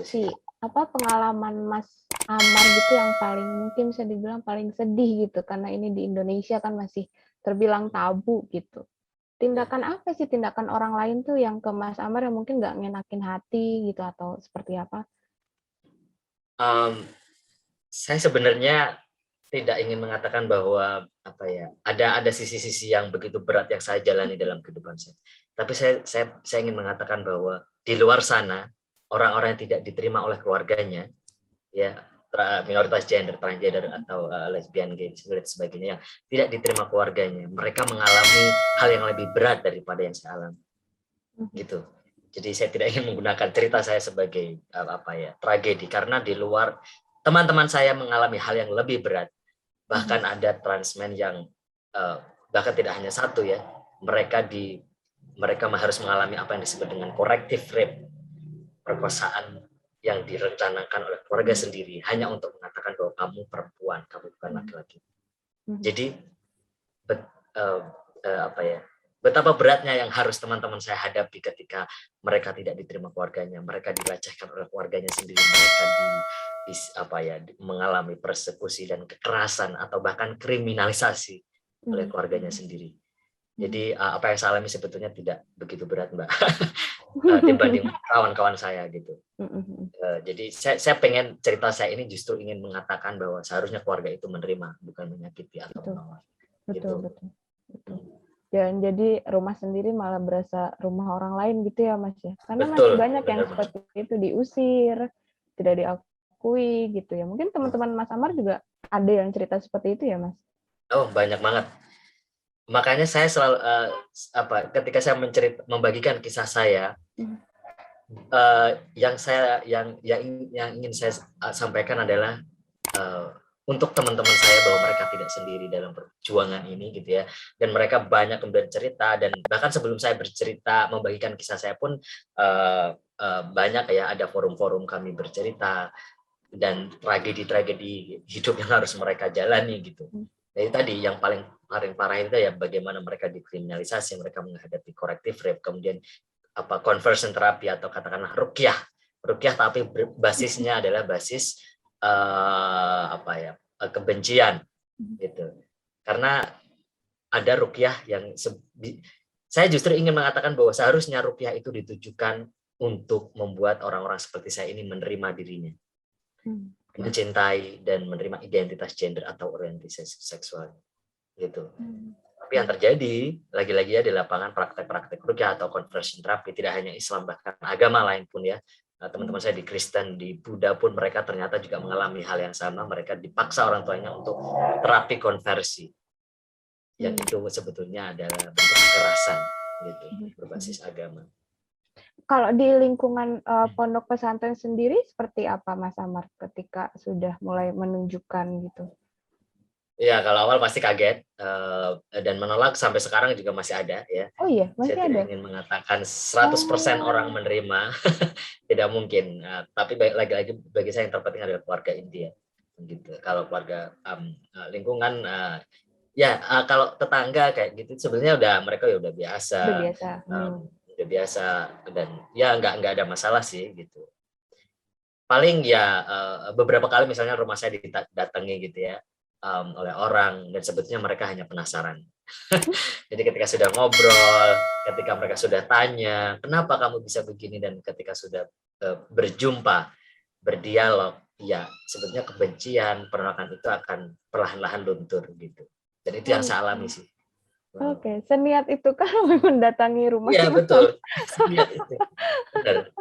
sih pengalaman Mas Amar gitu yang paling mungkin bisa dibilang paling sedih gitu karena ini di Indonesia kan masih terbilang tabu gitu. Ya. Tindakan apa sih tindakan orang lain tuh yang ke Mas Amar yang mungkin nggak ngenakin hati gitu atau seperti apa? Saya sebenarnya tidak ingin mengatakan bahwa ada sisi-sisi yang begitu berat yang saya jalani dalam kehidupan saya. Tapi saya ingin mengatakan bahwa di luar sana orang-orang yang tidak diterima oleh keluarganya, ya minoritas gender, transgender atau lesbian, gay, dan sebagainya yang tidak diterima keluarganya, mereka mengalami hal yang lebih berat daripada yang saya alami, gitu. Jadi saya tidak ingin menggunakan cerita saya sebagai tragedi, karena di luar teman-teman saya mengalami hal yang lebih berat. Bahkan ada transmen yang bahkan tidak hanya satu ya, mereka harus mengalami apa yang disebut dengan corrective rape, perkosaan yang direncanakan oleh keluarga sendiri hanya untuk mengatakan bahwa kamu perempuan, kamu bukan laki-laki. Jadi betapa beratnya yang harus teman-teman saya hadapi ketika mereka tidak diterima keluarganya, mereka dilecehkan oleh keluarganya sendiri, mereka mengalami persekusi dan kekerasan atau bahkan kriminalisasi oleh keluarganya sendiri. Jadi apa yang saya alami sebetulnya tidak begitu berat, Mbak, dibanding kawan-kawan saya gitu. Jadi saya pengen cerita saya ini justru ingin mengatakan bahwa seharusnya keluarga itu menerima, bukan menyakiti atau menolak. Betul. Dan jadi rumah sendiri malah berasa rumah orang lain gitu ya Mas ya. Karena masih banyak yang seperti itu, diusir, tidak diakui gitu ya. Mungkin teman-teman Mas Amar juga ada yang cerita seperti itu ya Mas? Oh, banyak banget. Makanya saya selalu ketika saya membagikan kisah saya, yang ingin saya sampaikan adalah untuk teman-teman saya bahwa mereka tidak sendiri dalam perjuangan ini gitu ya, dan mereka banyak kemudian cerita, dan bahkan sebelum saya bercerita membagikan kisah saya pun banyak ya, ada forum-forum kami bercerita dan tragedi-tragedi hidup yang harus mereka jalani gitu. Jadi tadi yang paling parah itu ya bagaimana mereka dikriminalisasi, mereka menghadapi corrective rape, kemudian conversion terapi atau katakanlah rukyah tapi basisnya adalah basis kebencian gitu. Karena ada rukyah yang saya justru ingin mengatakan bahwa seharusnya rukyah itu ditujukan untuk membuat orang-orang seperti saya ini menerima dirinya, mencintai dan menerima identitas gender atau orientasi seksual gitu. Tapi yang terjadi lagi-lagi ya di lapangan praktek-praktek rukyah atau conversion terapi, tidak hanya Islam, bahkan agama lain pun ya, teman-teman saya di Kristen, di Buddha pun mereka ternyata juga mengalami hal yang sama. Mereka dipaksa orang tuanya untuk terapi konversi, yang itu sebetulnya adalah bentuk kekerasan gitu, berbasis agama. Kalau di lingkungan pondok pesantren sendiri seperti apa Mas Amar ketika sudah mulai menunjukkan gitu? Ya, kalau awal pasti kaget dan menolak, sampai sekarang juga masih ada ya. Oh iya, masih saya ada. Tidak ingin mengatakan 100% orang menerima, tidak mungkin. Tapi lagi-lagi bagi saya yang terpenting adalah keluarga inti ya. Gitu. Kalau keluarga lingkungan kalau tetangga kayak gitu sebenarnya mereka udah biasa. Udah biasa. Udah biasa dan ya nggak ada masalah sih gitu. Paling ya beberapa kali misalnya rumah saya didatangi gitu ya oleh orang, dan sebetulnya mereka hanya penasaran. Jadi ketika sudah ngobrol, ketika mereka sudah tanya, kenapa kamu bisa begini, dan ketika sudah berjumpa, berdialog, ya sebetulnya kebencian, penolakan itu akan perlahan-lahan luntur gitu. Dan itu yang saya alami sih. Oke, seniat itu kan mendatangi rumah. Iya betul, seniat itu. Benar.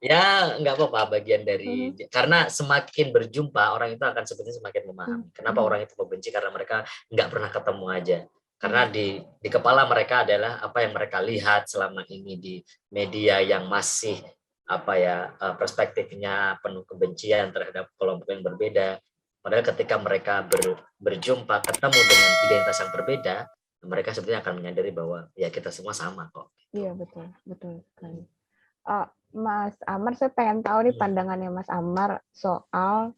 Ya nggak apa-apa, bagian dari, karena semakin berjumpa orang itu akan sebetulnya semakin memahami kenapa orang itu membenci, karena mereka nggak pernah ketemu aja. Karena di kepala mereka adalah apa yang mereka lihat selama ini di media yang masih perspektifnya penuh kebencian terhadap kelompok yang berbeda. Padahal ketika mereka berjumpa, ketemu dengan identitas yang berbeda, mereka sebetulnya akan menyadari bahwa ya kita semua sama kok. Iya betul sekali. Mas Amar, saya pengen tahu nih pandangannya Mas Amar soal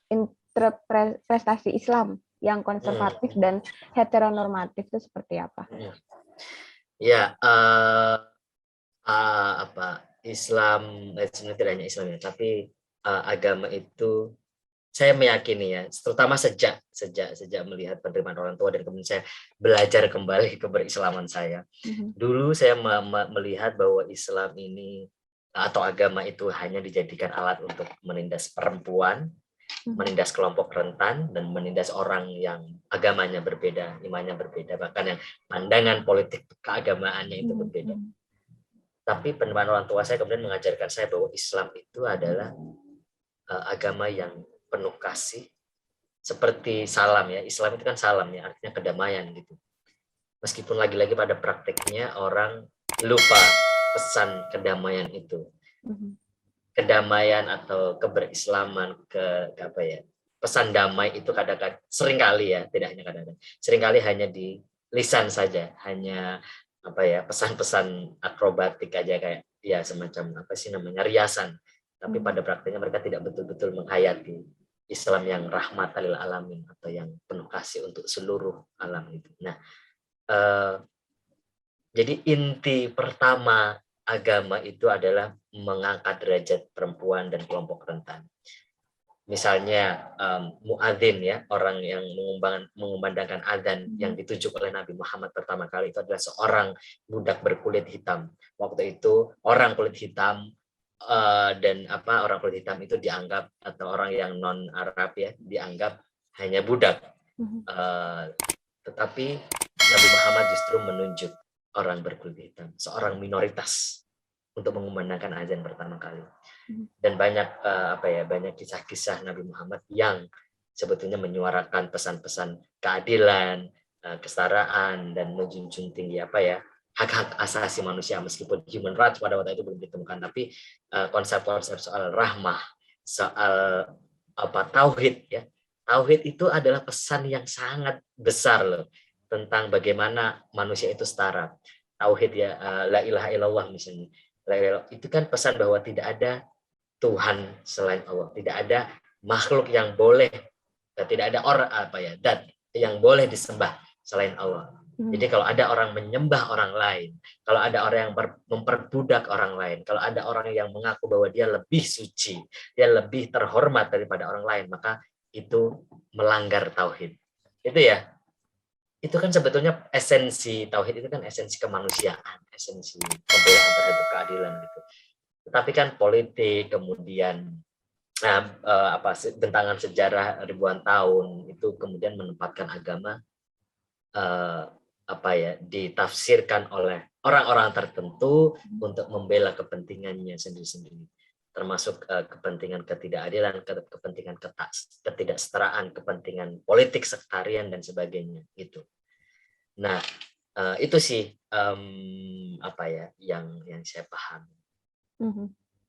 interpretasi Islam yang konservatif dan heteronormatif itu seperti apa? Ya, Islam, sebenarnya tidak hanya Islam ya, tapi agama itu saya meyakini ya, terutama sejak melihat penerimaan orang tua dan kemudian saya belajar kembali ke berislaman saya. Dulu saya melihat bahwa Islam ini atau agama itu hanya dijadikan alat untuk menindas perempuan, menindas kelompok rentan, dan menindas orang yang agamanya berbeda, imannya berbeda, bahkan yang pandangan politik keagamaannya itu berbeda. Tapi penerimaan orang tua saya kemudian mengajarkan saya bahwa Islam itu adalah agama yang penuh kasih, seperti salam ya. Islam itu kan salam ya, artinya kedamaian gitu. Meskipun lagi-lagi pada prakteknya orang lupa pesan kedamaian itu. Kedamaian atau keberislaman, apa ya, pesan damai itu kadang-kadang seringkali ya, tidak hanya kadang-kadang, seringkali hanya di lisan saja, hanya apa ya, pesan-pesan akrobatik aja, kayak ya semacam apa sih namanya, riasan. Tapi pada praktiknya mereka tidak betul-betul menghayati Islam yang rahmatan lil alamin atau yang penuh kasih untuk seluruh alam itu. Nah, jadi inti pertama agama itu adalah mengangkat derajat perempuan dan kelompok rentan. Misalnya muadzin ya, orang yang mengumandangkan adzan yang ditunjuk oleh Nabi Muhammad pertama kali itu adalah seorang budak berkulit hitam. Waktu itu orang kulit hitam dan orang kulit hitam itu dianggap, atau orang yang non Arab ya, dianggap hanya budak. Tetapi Nabi Muhammad justru menunjuk orang berkulit hitam, seorang minoritas, untuk mengumandangkan azan pertama kali. Dan banyak banyak kisah-kisah Nabi Muhammad yang sebetulnya menyuarakan pesan-pesan keadilan, kesetaraan, dan menjunjung tinggi hak-hak asasi manusia, meskipun human rights pada waktu itu belum ditemukan, tapi konsep-konsep soal rahmah, soal tauhid ya. Tauhid itu adalah pesan yang sangat besar loh, tentang bagaimana manusia itu setara. Tauhid ya, la ilaha illallah misalnya. Itu kan pesan bahwa tidak ada Tuhan selain Allah, tidak ada makhluk yang boleh, tidak ada orang dat yang boleh disembah selain Allah. Jadi kalau ada orang menyembah orang lain, kalau ada orang yang memperbudak orang lain, kalau ada orang yang mengaku bahwa dia lebih suci, dia lebih terhormat daripada orang lain, maka itu melanggar tauhid. Itu ya. Itu kan sebetulnya esensi tauhid, itu kan esensi kemanusiaan, esensi pembelaan terhadap keadilan gitu. Tetapi kan politik, kemudian bentangan sejarah ribuan tahun itu kemudian menempatkan agama ditafsirkan oleh orang-orang tertentu untuk membela kepentingannya sendiri-sendiri, termasuk kepentingan ketidakadilan, kepentingan ketidaksetaraan, kepentingan politik sektarian dan sebagainya gitu. Nah, itu sih yang saya pahami.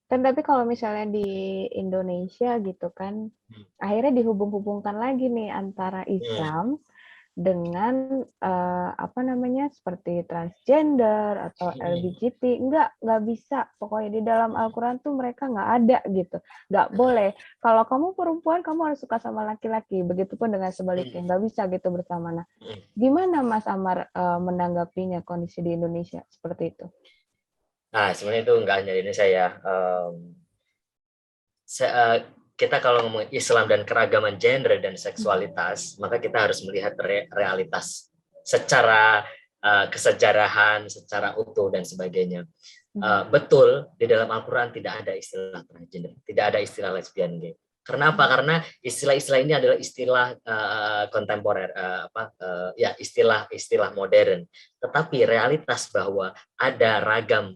Kan tapi kalau misalnya di Indonesia gitu kan, akhirnya dihubung-hubungkan lagi nih antara Islam dengan seperti transgender atau LGBT. Nggak bisa, pokoknya di dalam Al-Quran tuh mereka nggak ada gitu, nggak boleh. Kalau kamu perempuan kamu harus suka sama laki-laki, begitupun dengan sebaliknya, nggak bisa gitu bersama. Nah, gimana Mas Amar menanggapinya kondisi di Indonesia seperti itu? Nah, sebenarnya itu nggak hanya di Indonesia ya. Kita kalau ngomong Islam dan keragaman gender dan seksualitas, maka kita harus melihat realitas secara kesejarahan, secara utuh dan sebagainya. Betul, di dalam Al-Quran tidak ada istilah transgender, tidak ada istilah lesbian gay. Kenapa? Karena istilah-istilah ini adalah istilah kontemporer, istilah modern. Tetapi realitas bahwa ada ragam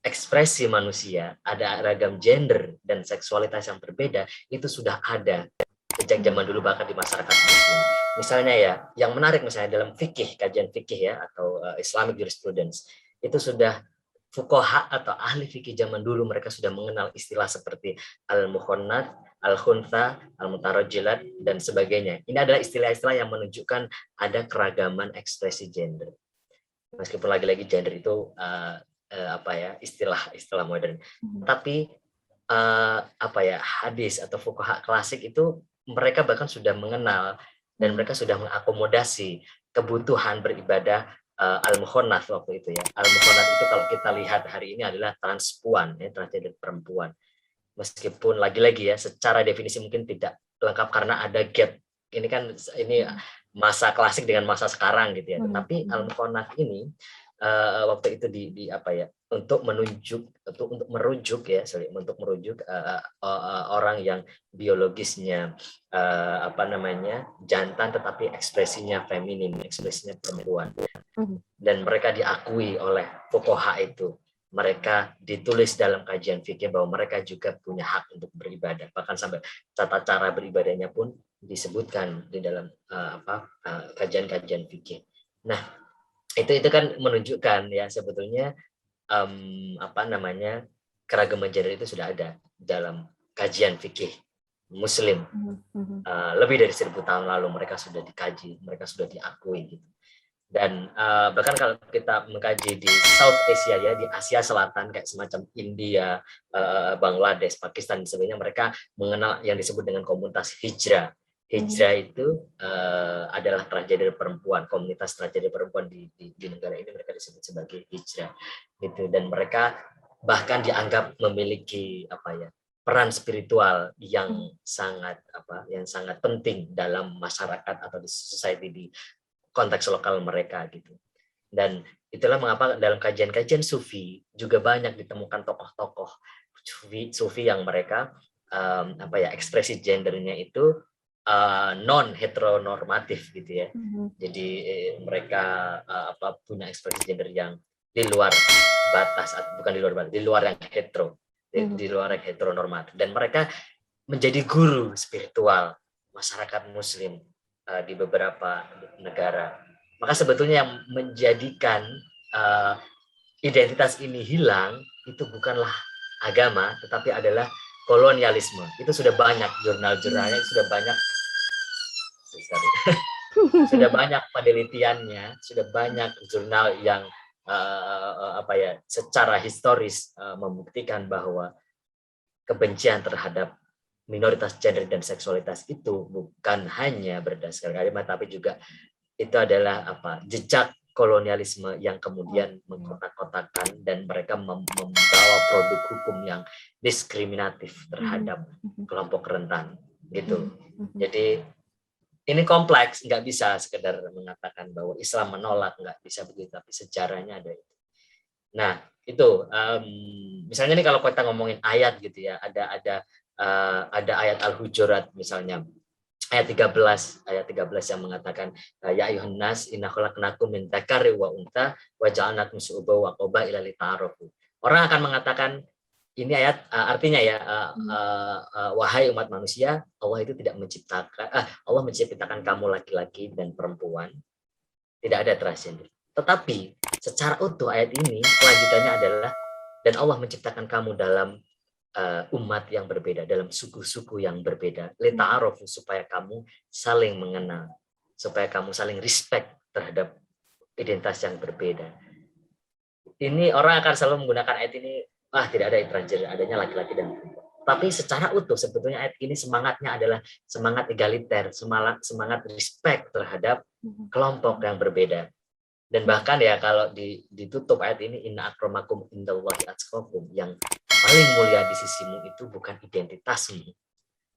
ekspresi manusia, ada ragam gender dan seksualitas yang berbeda, itu sudah ada sejak zaman dulu, bahkan di masyarakat Muslim. Misalnya ya, yang menarik misalnya dalam fikih, kajian fikih ya, atau Islamic jurisprudence, itu sudah fuqaha atau ahli fikih zaman dulu, mereka sudah mengenal istilah seperti al-mukhannat, al-khuntha, al-mutarajjilat, dan sebagainya. Ini adalah istilah-istilah yang menunjukkan ada keragaman ekspresi gender. Meskipun lagi-lagi gender itu istilah modern. Tapi hadis atau fuqaha klasik itu mereka bahkan sudah mengenal dan mereka sudah mengakomodasi kebutuhan beribadah al-mukhonnath waktu itu ya. Al-mukhonnath itu kalau kita lihat hari ini adalah transpuan, ya, transgender perempuan. Meskipun lagi-lagi ya, secara definisi mungkin tidak lengkap karena ada gap. Ini kan masa klasik dengan masa sekarang gitu ya. Tetapi al-mukhonnath ini waktu itu di apa ya, untuk merujuk orang yang biologisnya jantan tetapi ekspresinya feminin, ekspresinya perempuan, dan mereka diakui oleh fuqaha itu. Mereka ditulis dalam kajian fikih bahwa mereka juga punya hak untuk beribadah, bahkan sampai tata cara beribadahnya pun disebutkan di dalam kajian-kajian fikih. Nah, itu kan menunjukkan ya sebetulnya keragaman gender itu sudah ada dalam kajian fikih Muslim. Lebih dari 1000 tahun lalu mereka sudah dikaji, mereka sudah diakui gitu. Dan bahkan kalau kita mengkaji di South Asia ya, di Asia Selatan kayak semacam India, Bangladesh, Pakistan dan sebagainya, mereka mengenal yang disebut dengan komunitas hijrah. Hijrah itu adalah transgender perempuan, komunitas transgender perempuan di negara ini mereka disebut sebagai hijrah gitu. Dan mereka bahkan dianggap memiliki peran spiritual yang sangat penting dalam masyarakat atau di society, di konteks lokal mereka gitu. Dan itulah mengapa dalam kajian-kajian sufi juga banyak ditemukan tokoh-tokoh sufi yang mereka ekspresi gendernya itu non heteronormatif gitu ya. Jadi mereka punya ekspresi gender yang di luar batas, bukan di luar batas, di luar yang di luar yang heteronormatif, dan mereka menjadi guru spiritual masyarakat Muslim di beberapa negara. Maka sebetulnya yang menjadikan identitas ini hilang itu bukanlah agama, tetapi adalah kolonialisme. Itu sudah banyak jurnal-jurnalnya, sudah banyak penelitiannya, sudah banyak jurnal yang secara historis membuktikan bahwa kebencian terhadap minoritas gender dan seksualitas itu bukan hanya berdasarkan agama, tapi juga itu adalah jejak kolonialisme yang kemudian mengkotak-kotakan, dan mereka membawa produk hukum yang diskriminatif terhadap kelompok rentan gitu. Jadi ini kompleks, nggak bisa sekedar mengatakan bahwa Islam menolak, nggak bisa begitu, tapi sejarahnya ada itu. Nah itu misalnya nih kalau kita ngomongin ayat gitu ya, ada ayat Al-Hujurat misalnya ayat 13 yang mengatakan ya ayuhan nas inna khalaqnakum min dzakari wa untha wa ja'alnakum syu'uban wa qabaila lita'arafu. Orang akan mengatakan ini ayat artinya ya wahai umat manusia, Allah itu tidak menciptakan Allah menciptakan kamu laki-laki dan perempuan, tidak ada transgender. Tetapi secara utuh ayat ini kelanjutannya adalah dan Allah menciptakan kamu dalam umat yang berbeda, dalam suku-suku yang berbeda, lita'arofu, supaya kamu saling mengenal, supaya kamu saling respect terhadap identitas yang berbeda. Ini orang akan selalu menggunakan ayat ini, tidak ada transgender, adanya laki-laki dan perempuan. Tapi secara utuh sebetulnya ayat ini semangatnya adalah semangat egaliter, semangat respect terhadap kelompok yang berbeda. Dan bahkan ya kalau ditutup ayat ini, inna akramakum indallahi atqakum, yang paling mulia di sisimu itu bukan identitasmu,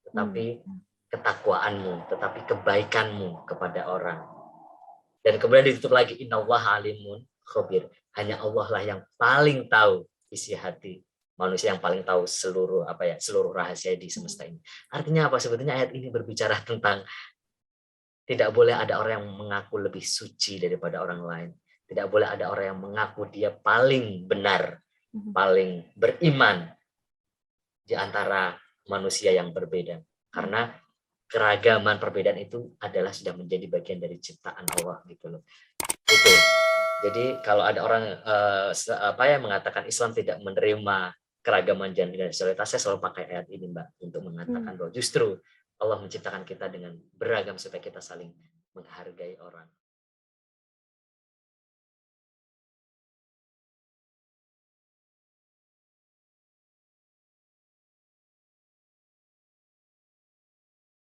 tetapi ketakwaanmu, tetapi kebaikanmu kepada orang. Dan kemudian ditutup lagi, innallaha alimun khabir, hanya Allah lah yang paling tahu isi hati manusia, yang paling tahu seluruh rahasia di semesta ini. Artinya apa? Sebetulnya ayat ini berbicara tentang tidak boleh ada orang yang mengaku lebih suci daripada orang lain. Tidak boleh ada orang yang mengaku dia paling benar, paling beriman di antara manusia yang berbeda. Karena keragaman perbedaan itu adalah sudah menjadi bagian dari ciptaan Allah gitu loh. Itu. Jadi kalau ada orang yang mengatakan Islam tidak menerima keragaman gender dan seksualitas, saya selalu pakai ayat ini, Mbak, untuk mengatakan bahwa justru Allah menciptakan kita dengan beragam supaya kita saling menghargai orang.